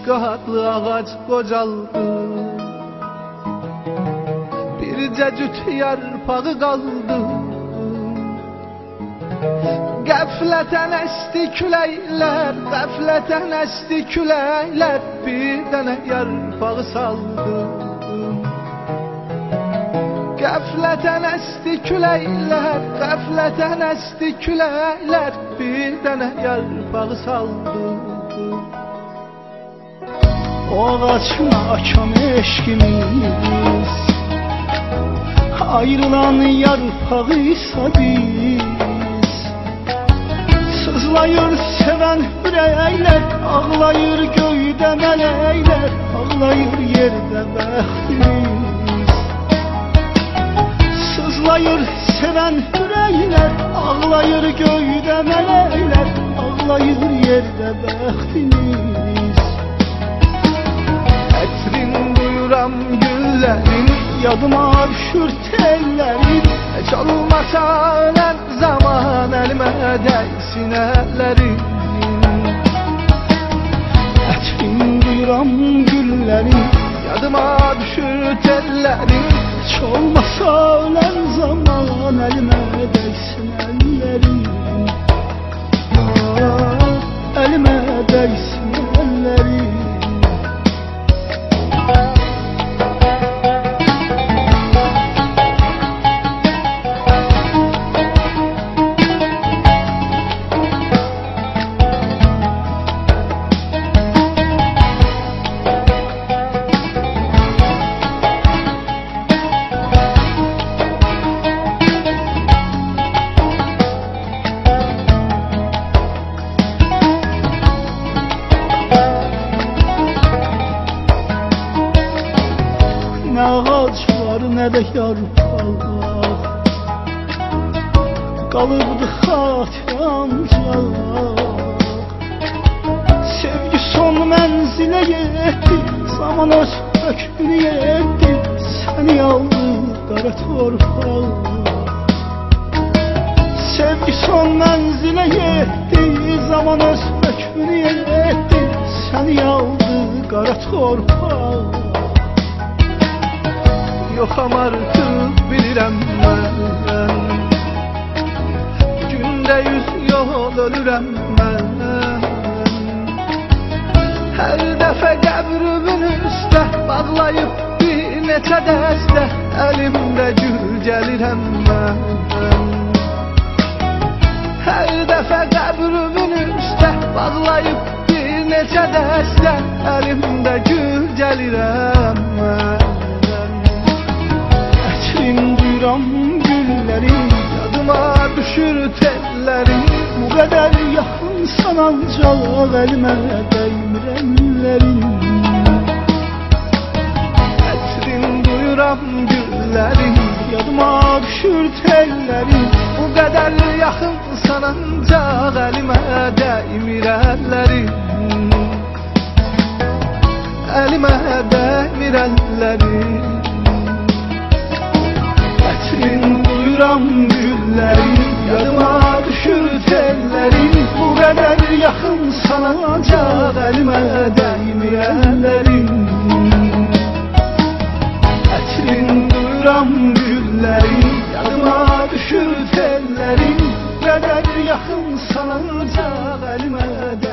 qatlı ağac qocaldı. Bircə cüt yarpağı qaldı. Qəflətən əsdi küləklər, qəflətən əsdi küləklər, bir dənə yarpağı saldı. Qəflətən əsdi küləklər, qəflətən əsdi küləklər, bir dənə yarpağı saldı. O ağaçla akan eşkimiz, ayrılan yarpağıysa biz, sızlayır seven ürəklər, ağlayır göydə mələklər, ağlayır yerdə bəxtimiz. Sızlayır seven ürəklər, ağlayır göydə mələklər, ağlayır yerdə bəxtimiz. Ətrin duyuram güllərin, yadıma düşür tellərin, heç olmasa ölən zaman əlimə dəysin əllərin. Ətrin duyuram güllərin, yadıma düşür tellərin, heç olmasa ölən zaman əlimə dəysin əllərin. Əlimə dəysin əllərin. Nə ağac var, nə də yarpaq, qalıbdı xatirə ancaq. Sevgi son mənzilə yetdi, zaman öz hökmünü yetdi, səni aldı qara torpaq. Sevgi son mənzilə yetdi, zaman öz hökmünü yetdi, səni aldı qara torpaq. Yoxam artıq bilirəm mən, gündə 100 yol ölürəm mən. Hər dəfə qəbrimin üstə bağlayıb bir neçə dəstə, əlimdə gül gəlirəm mən. Hər dəfə qəbrimin üstə bağlayıb bir neçə dəstə, əlimdə gül gəlirəm mən. Duyuram güllərin, yadıma düşür tellərin, bu qədər yaxınsan ancaq əlimə dəymir əllərin. Ətrin duyuram güllərin, yadıma düşür tellərin, bu qədər yaxınsan ancaq əlimə dəymir əllərin. Əlimə dəymir əllərin. Ətrin duyuram güllərin, yadıma düşür tellərin, bu qədər yaxınsan ancaq əlimə dəymir əllərin. Ətrin duyuram güllərin, yadıma düşür tellərin, bu qədər yaxınsan ancaq əlimə dəymir əllərin.